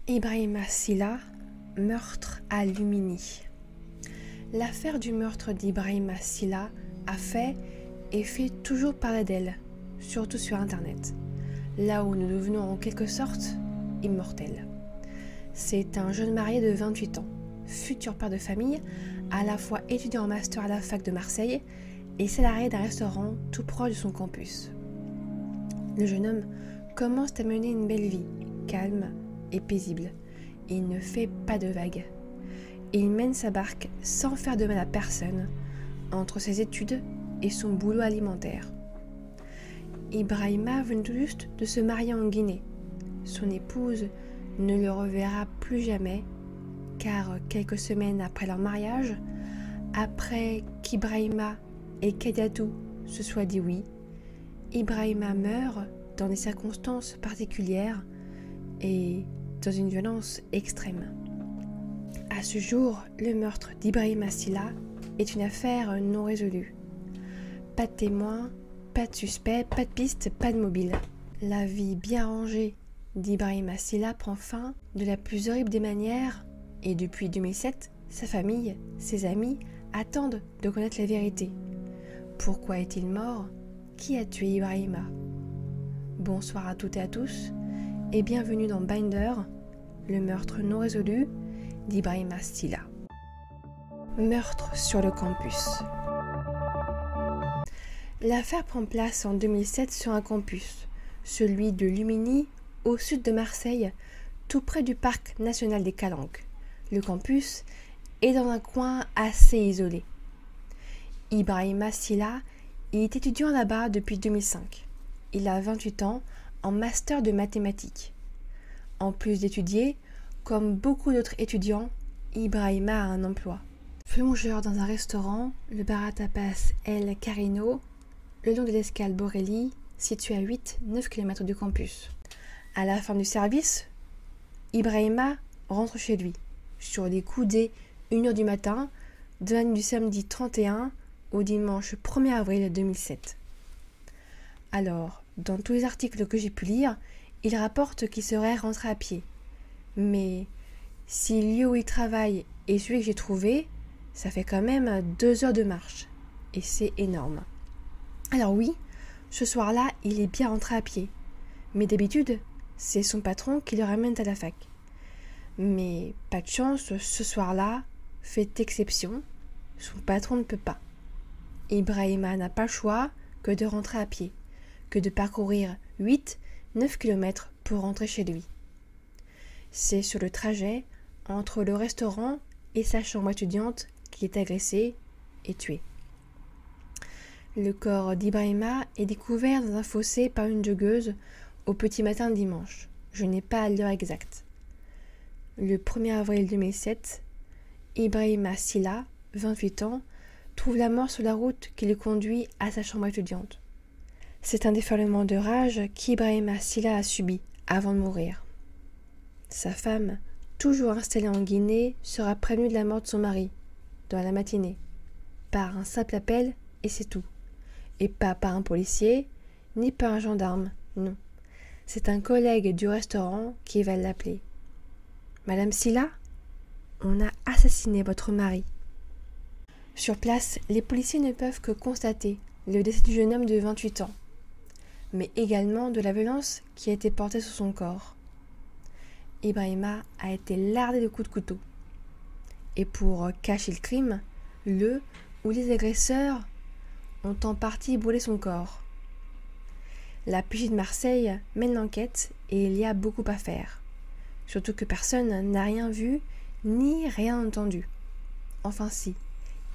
Ibrahima Silla, meurtre à Lumini. L'affaire du meurtre d'Ibrahima Silla a fait et fait toujours parler d'elle, surtout sur Internet, là où nous devenons en quelque sorte immortels. C'est un jeune marié de 28 ans, futur père de famille, à la fois étudiant en master à la fac de Marseille et salarié d'un restaurant tout proche de son campus. Le jeune homme commence à mener une belle vie, calme et paisible. Il ne fait pas de vagues. Il mène sa barque sans faire de mal à personne, entre ses études et son boulot alimentaire. Ibrahima venait tout juste de se marier en Guinée. Son épouse ne le reverra plus jamais, car quelques semaines après leur mariage, après qu'Ibrahima et Kadiatou se soient dit oui, Ibrahima meurt dans des circonstances particulières et dans une violence extrême. À ce jour, le meurtre d'Ibrahima Silla est une affaire non résolue. Pas de témoins, pas de suspects, pas de pistes, pas de mobile. La vie bien rangée d'Ibrahima Silla prend fin de la plus horrible des manières et depuis 2007, sa famille, ses amis attendent de connaître la vérité. Pourquoi est-il mort? Qui a tué Ibrahima? Bonsoir à toutes et à tous et bienvenue dans Binder, le meurtre non résolu d'Ibrahima Silla. Meurtre sur le campus. L'affaire prend place en 2007 sur un campus, celui de Lumini, au sud de Marseille, tout près du parc national des Calanques. Le campus est dans un coin assez isolé. Ibrahima Silla est étudiant là-bas depuis 2005. Il a 28 ans, en master de mathématiques. En plus d'étudier, comme beaucoup d'autres étudiants, Ibrahima a un emploi. Plongeur dans un restaurant, le bar à tapas El Carino, le long de l'escale Borelli, situé à 8-9 km du campus. À la fin du service, Ibrahima rentre chez lui, sur les coups des 1h du matin, de la nuit du samedi 31 au dimanche 1er avril 2007. Alors, dans tous les articles que j'ai pu lire, il rapporte qu'il serait rentré à pied. Mais si le lieu où il travaille est celui que j'ai trouvé, ça fait quand même 2 heures de marche. Et c'est énorme. Alors oui, ce soir-là, il est bien rentré à pied. Mais d'habitude, c'est son patron qui le ramène à la fac. Mais pas de chance, ce soir-là, fait exception, son patron ne peut pas. Ibrahima n'a pas le choix que de rentrer à pied, que de parcourir 8-9 km pour rentrer chez lui. C'est sur le trajet entre le restaurant et sa chambre étudiante qu'il est agressé et tué. Le corps d'Ibrahima est découvert dans un fossé par une joggeuse au petit matin de dimanche. Je n'ai pas l'heure exacte. Le 1er avril 2007, Ibrahima Silla, 28 ans, trouve la mort sur la route qui le conduit à sa chambre étudiante. C'est un déferlement de rage qu'Ibrahima Silla a subi avant de mourir. Sa femme, toujours installée en Guinée, sera prévenue de la mort de son mari, dans la matinée, par un simple appel et c'est tout. Et pas par un policier, ni par un gendarme, non. C'est un collègue du restaurant qui va l'appeler. « Madame Silla, on a assassiné votre mari. » Sur place, les policiers ne peuvent que constater le décès du jeune homme de 28 ans, mais également de la violence qui a été portée sur son corps. Ibrahima a été lardé de coups de couteau. Et pour cacher le crime, le ou les agresseurs ont en partie brûlé son corps. La PJ de Marseille mène l'enquête et il y a beaucoup à faire. Surtout que personne n'a rien vu ni rien entendu. Enfin si,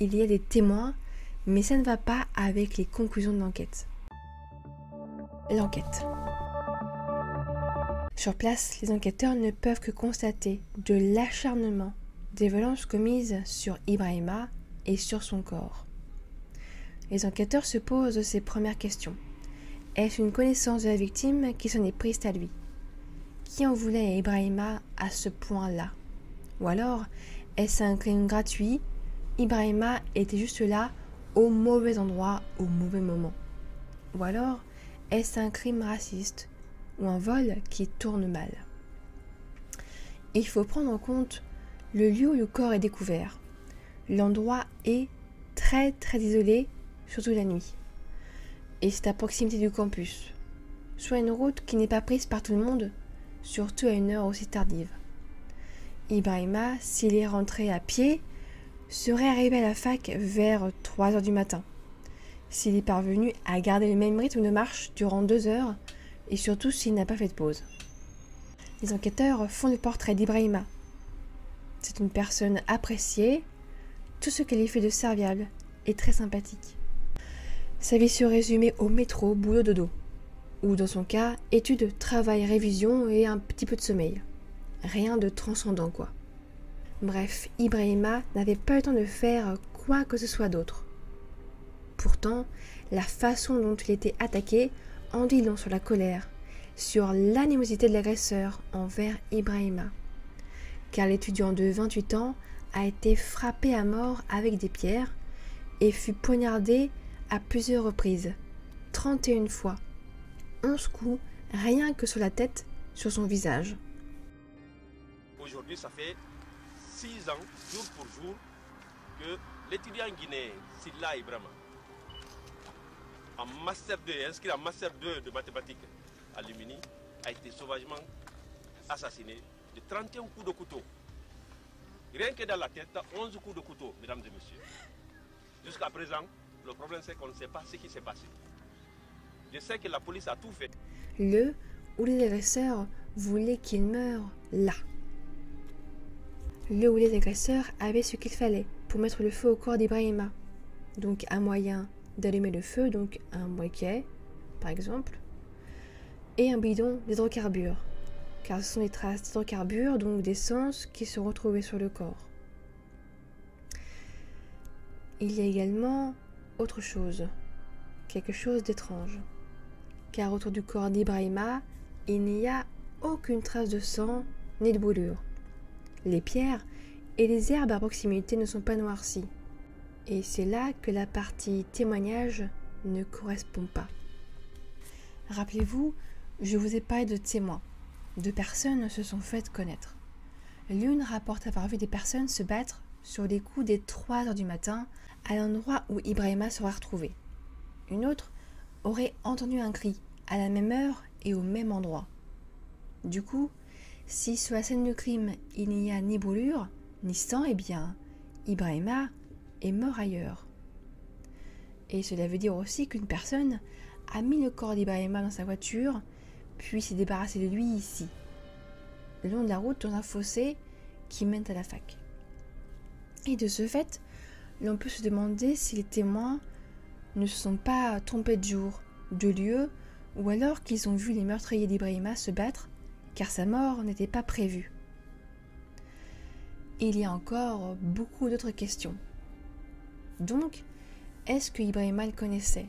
il y a des témoins, mais ça ne va pas avec les conclusions de l'enquête. L'enquête. Sur place, les enquêteurs ne peuvent que constater de l'acharnement des violences commises sur Ibrahima et sur son corps. Les enquêteurs se posent ces premières questions. Est-ce une connaissance de la victime qui s'en est prise à lui? Qui en voulait à Ibrahima à ce point-là? Ou alors, est-ce un crime gratuit? Ibrahima était juste là, au mauvais endroit, au mauvais moment. Ou alors, est-ce un crime raciste ou un vol qui tourne mal? Il faut prendre en compte le lieu où le corps est découvert. L'endroit est très isolé, surtout la nuit. Et c'est à proximité du campus, soit une route qui n'est pas prise par tout le monde, surtout à une heure aussi tardive. Ibrahima, s'il est rentré à pied, serait arrivé à la fac vers 3 heures du matin. S'il est parvenu à garder le même rythme de marche durant 2 heures, et surtout s'il n'a pas fait de pause. Les enquêteurs font le portrait d'Ibrahima. C'est une personne appréciée, tout ce qu'elle y fait de serviable et très sympathique. Sa vie se résumait au métro, boulot, dodo. Ou dans son cas, études, travail, révision et un petit peu de sommeil. Rien de transcendant quoi. Bref, Ibrahima n'avait pas le temps de faire quoi que ce soit d'autre. Pourtant, la façon dont il était attaqué en dit long sur la colère, sur l'animosité de l'agresseur envers Ibrahima. Car l'étudiant de 28 ans a été frappé à mort avec des pierres et fut poignardé à plusieurs reprises, 31 fois, 11 coups rien que sur la tête, sur son visage. Aujourd'hui, ça fait 6 ans, jour pour jour, que l'étudiant guinéen Silla Ibrahima, en master 2, inscrit en master 2 de mathématiques à l'UMINI, a été sauvagement assassiné de 31 coups de couteau. Rien que dans la tête, 11 coups de couteau, mesdames et messieurs. Jusqu'à présent, le problème c'est qu'on ne sait pas ce qui s'est passé. Je sais que la police a tout fait. Le ou les agresseurs voulaient qu'il meure là. Le ou les agresseurs avaient ce qu'il fallait pour mettre le feu au corps d'Ibrahima. Donc un moyen d'allumer le feu, donc un briquet, par exemple, et un bidon d'hydrocarbures, car ce sont des traces d'hydrocarbures, donc d'essence, qui se retrouvaient sur le corps. Il y a également autre chose, quelque chose d'étrange, car autour du corps d'Ibrahima, il n'y a aucune trace de sang ni de brûlure. Les pierres et les herbes à proximité ne sont pas noircies. Et c'est là que la partie témoignage ne correspond pas. Rappelez-vous, je vous ai parlé de témoins. 2 personnes se sont faites connaître. L'une rapporte avoir vu des personnes se battre sur les coups des 3 heures du matin à l'endroit où Ibrahima sera retrouvé. Une autre aurait entendu un cri à la même heure et au même endroit. Du coup, si sur la scène de crime il n'y a ni brûlure, ni sang, eh bien, Ibrahima est mort ailleurs. Et cela veut dire aussi qu'une personne a mis le corps d'Ibrahima dans sa voiture, puis s'est débarrassé de lui ici, le long de la route dans un fossé qui mène à la fac. Et de ce fait, l'on peut se demander si les témoins ne se sont pas trompés de jour, de lieu, ou alors qu'ils ont vu les meurtriers d'Ibrahima se battre, car sa mort n'était pas prévue. Il y a encore beaucoup d'autres questions. Donc, est-ce que Ibrahima le connaissait?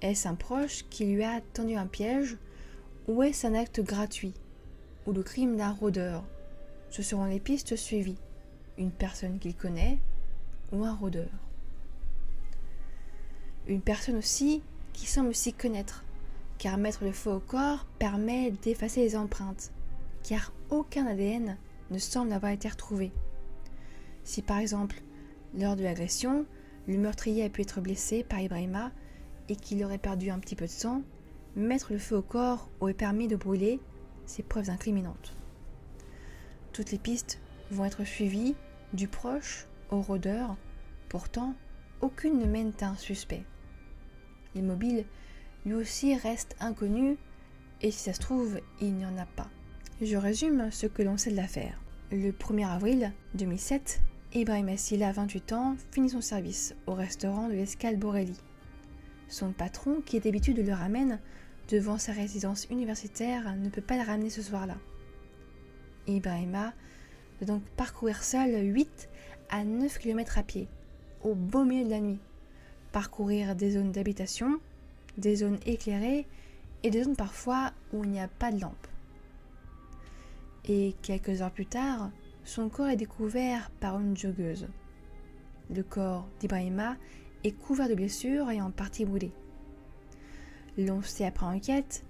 Est-ce un proche qui lui a tendu un piège? Ou est-ce un acte gratuit? Ou le crime d'un rôdeur? Ce seront les pistes suivies. Une personne qu'il connaît ou un rôdeur. Une personne aussi qui semble s'y connaître, car mettre le feu au corps permet d'effacer les empreintes, car aucun ADN ne semble avoir été retrouvé. Si par exemple, lors de l'agression, le meurtrier a pu être blessé par Ibrahima et qu'il aurait perdu un petit peu de sang, mettre le feu au corps aurait permis de brûler ces preuves incriminantes. Toutes les pistes vont être suivies, du proche au rôdeur, pourtant aucune ne mène à un suspect. L'immobile, lui aussi, reste inconnu et si ça se trouve, il n'y en a pas. Je résume ce que l'on sait de l'affaire. Le 1er avril 2007, Ibrahima Silla, 28 ans, finit son service au restaurant de l'Escale Borelli. Son patron, qui est d'habitude le ramène devant sa résidence universitaire, ne peut pas le ramener ce soir-là. Ibrahima doit donc parcourir seul 8 à 9 km à pied, au beau milieu de la nuit, parcourir des zones d'habitation, des zones éclairées et des zones parfois où il n'y a pas de lampe. Et quelques heures plus tard, son corps est découvert par une joggeuse. Le corps d'Ibrahima est couvert de blessures et en partie brûlé. L'on sait après enquête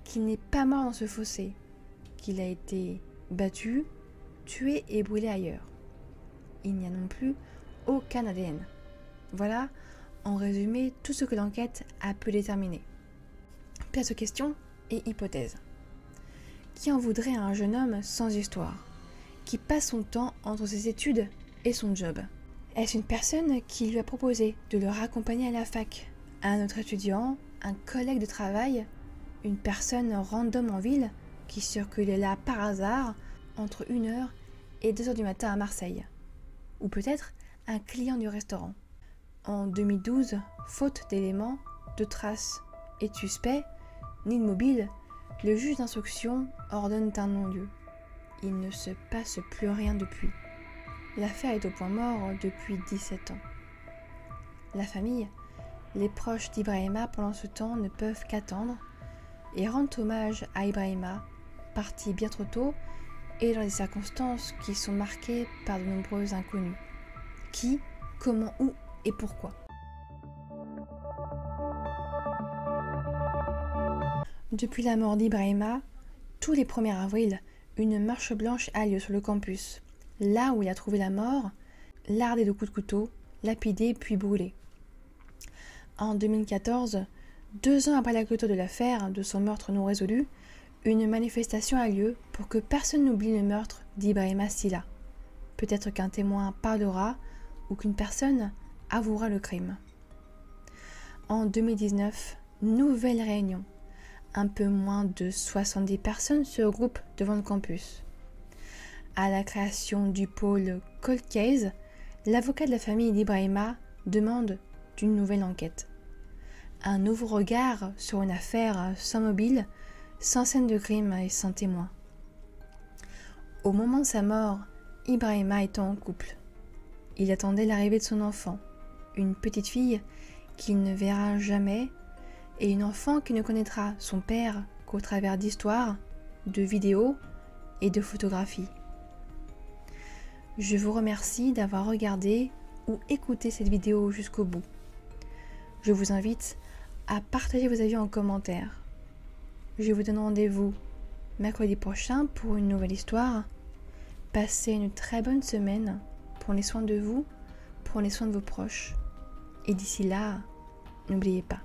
qu'il n'est pas mort dans ce fossé, qu'il a été battu, tués et brûlés ailleurs. Il n'y a non plus aucun ADN. Voilà, en résumé, tout ce que l'enquête a pu déterminer. Place aux questions et hypothèses. Qui en voudrait à un jeune homme sans histoire, qui passe son temps entre ses études et son job? Est-ce une personne qui lui a proposé de le raccompagner à la fac, un autre étudiant, un collègue de travail, une personne random en ville qui circulait là par hasard entre 1h et 2h du matin à Marseille? Ou peut-être un client du restaurant. En 2012, faute d'éléments, de traces et de suspects, ni de mobile, le juge d'instruction ordonne un non-lieu. Il ne se passe plus rien depuis. L'affaire est au point mort depuis 17 ans. La famille, les proches d'Ibrahima pendant ce temps ne peuvent qu'attendre et rendre hommage à Ibrahima, parti bien trop tôt et dans des circonstances qui sont marquées par de nombreux inconnus. Qui, comment, où et pourquoi. Depuis la mort d'Ibrahima, tous les 1er avril, une marche blanche a lieu sur le campus, là où il a trouvé la mort, lardé de coups de couteau, lapidé puis brûlé. En 2014, 2 ans après la clôture de l'affaire de son meurtre non résolu, une manifestation a lieu pour que personne n'oublie le meurtre d'Ibrahima Silla. Peut-être qu'un témoin parlera ou qu'une personne avouera le crime. En 2019, nouvelle réunion. Un peu moins de 70 personnes se regroupent devant le campus. À la création du pôle Cold Case, l'avocat de la famille d'Ibrahima demande d'une nouvelle enquête. Un nouveau regard sur une affaire sans mobile, sans scène de crime et sans témoin. Au moment de sa mort, Ibrahima était en couple. Il attendait l'arrivée de son enfant, une petite fille qu'il ne verra jamais et une enfant qui ne connaîtra son père qu'au travers d'histoires, de vidéos et de photographies. Je vous remercie d'avoir regardé ou écouté cette vidéo jusqu'au bout. Je vous invite à partager vos avis en commentaire. Je vous donne rendez-vous mercredi prochain pour une nouvelle histoire. Passez une très bonne semaine. Prenez soin de vous, prenez soin de vos proches. Et d'ici là, n'oubliez pas,